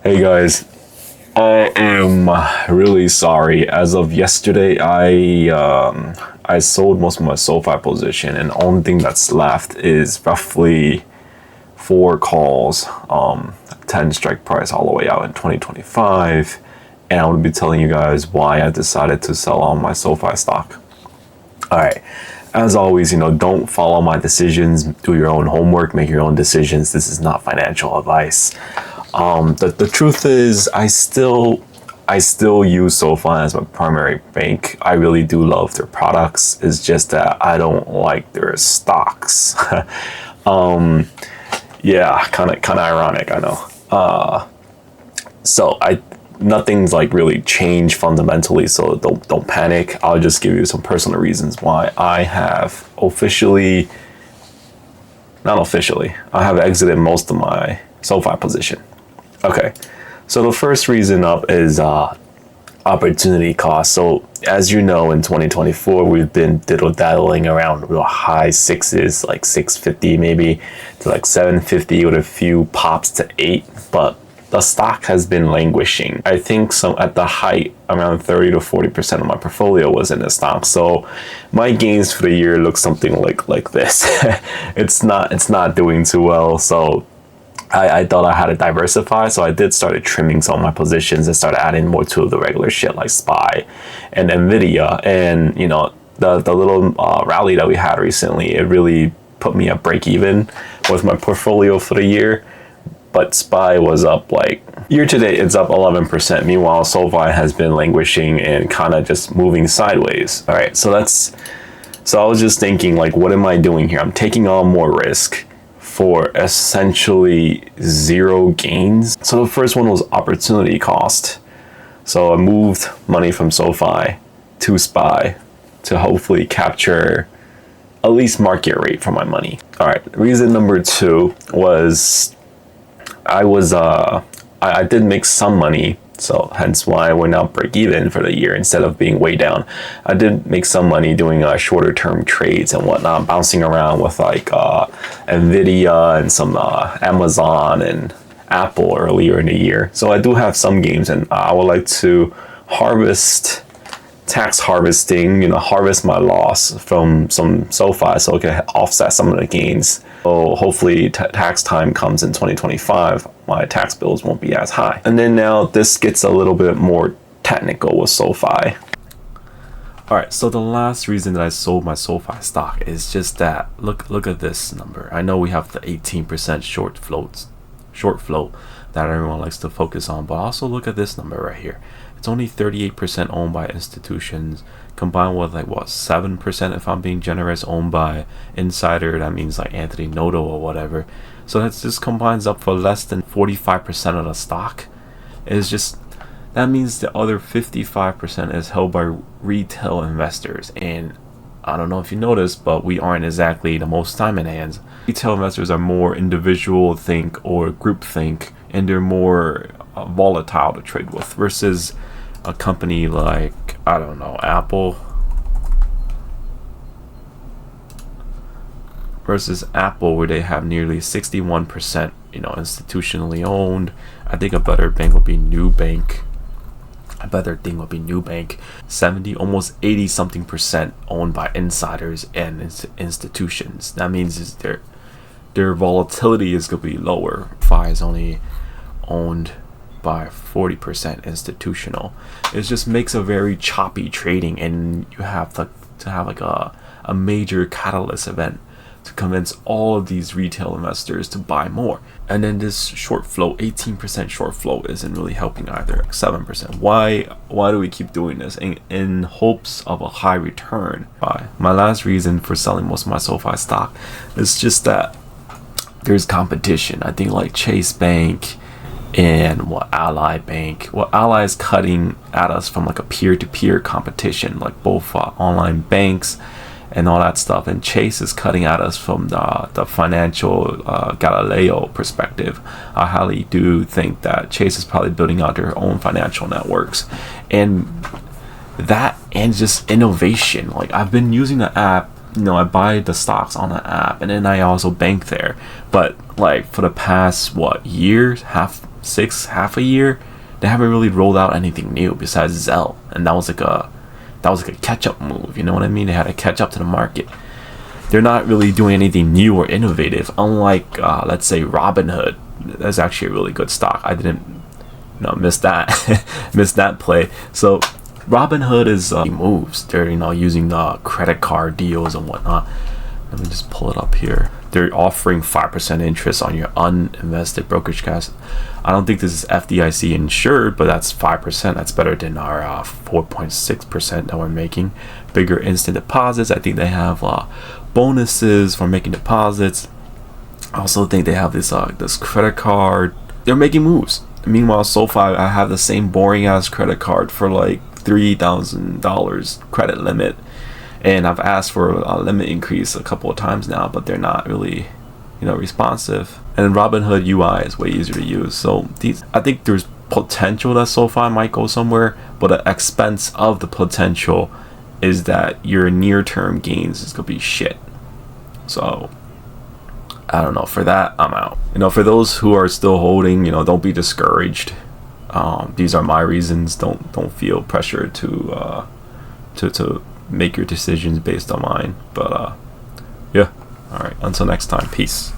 Hey guys, I am really sorry. As of yesterday, I sold most of my SoFi position, and the only thing that's left is roughly 4 calls, 10 strike price all the way out in 2025. And I'm gonna be telling you guys why I decided to sell all my SoFi stock. All right. As always, don't follow my decisions. Do your own homework. Make your own decisions. This is not financial advice. The truth is, I still use SoFi as my primary bank. I really do love their products. It's just that I don't like their stocks. Yeah, kind of ironic, I know. Nothing's like really changed fundamentally, so don't panic. I'll just give you some personal reasons why I have I have exited most of my SoFi position. Okay, so the first reason up is opportunity cost. So as you know, in 2024, we've been diddle-daddling around real high sixes, like 650 maybe to like 750 with a few pops to 8, but the stock has been languishing. I think at the height, around 30 to 40% of my portfolio was in the stock. So my gains for the year look something like this. It's not doing too well. So I thought I had to diversify. So I did started trimming some of my positions and started adding more to the regular shit like SPY and Nvidia. And the little rally that we had recently, it really put me at break even with my portfolio for the year. But SPY was up like year to date, it's up 11%. Meanwhile, SoFi has been languishing and kind of just moving sideways. All right, so I was just thinking, like, what am I doing here? I'm taking on more risk for essentially zero gains. So the first one was opportunity cost. So I moved money from SoFi to SPY to hopefully capture at least market rate for my money. All right, reason number 2 was I did make some money, so hence why we're now break even for the year instead of being way down. I did make some money doing shorter term trades and whatnot, bouncing around with like Nvidia and some Amazon and Apple earlier in the year. So I do have some gains, and I would like to harvest my loss from some SoFi so it can offset some of the gains. So hopefully tax time comes in 2025, my tax bills won't be as high. And then now this gets a little bit more technical with SoFi. All right, so the last reason that I sold my SoFi stock is just that, look at this number. I know we have the 18% short float that everyone likes to focus on, but also look at this number right here. It's only 38% owned by institutions, combined with 7%, if I'm being generous, owned by insider. That means like Anthony Noto or whatever. So this combines up for less than 45% of the stock. That means the other 55% is held by retail investors. And I don't know if you noticed, but we aren't exactly the most time in hands. Retail investors are more individual think or group think, and they're more volatile to trade with versus a company like, I don't know, Apple where they have nearly 61% institutionally owned. I think a better thing would be Nubank. 70, almost 80 something percent owned by insiders and institutions. That means their volatility is going to be lower. FI is only owned by 40% institutional. It just makes a very choppy trading, and you have to have like a major catalyst event to convince all of these retail investors to buy more. And then this short flow, 18% short flow, isn't really helping either. 7%. Why do we keep doing this? In hopes of a high return. My last reason for selling most of my SoFi stock is just that there's competition. I think like Chase Bank and Ally is cutting at us from like a peer-to-peer competition, like both online banks and all that stuff, and Chase is cutting at us from the financial Galileo perspective. I highly do think that Chase is probably building out their own financial networks, and just innovation. Like, I've been using the app, I buy the stocks on the app, and then I also bank there, but like for the past years, half a year, they haven't really rolled out anything new besides Zelle, and that was like a catch-up move. You know what I mean? They had to catch up to the market. They're not really doing anything new or innovative, unlike let's say Robinhood. That's actually a really good stock. I didn't miss that miss that play. So Robinhood is moves. They're using the credit card deals and whatnot. Let me just pull it up here. They're offering 5% interest on your uninvested brokerage cash. I don't think this is FDIC insured, but that's 5%. That's better than our 4.6% that we're making. Bigger instant deposits. I think they have bonuses for making deposits. I also think they have this credit card. They're making moves. Meanwhile, SoFi, I have the same boring ass credit card for like $3,000 credit limit, and I've asked for a limit increase a couple of times now, but they're not really responsive. And Robinhood UI is way easier to use. So I think there's potential that SoFi might go somewhere, but the expense of the potential is that your near-term gains is gonna be shit. So I don't know. For that, I'm out. For those who are still holding, don't be discouraged. These are my reasons. Don't feel pressure to make your decisions based on mine. But yeah. All right. Until next time. Peace.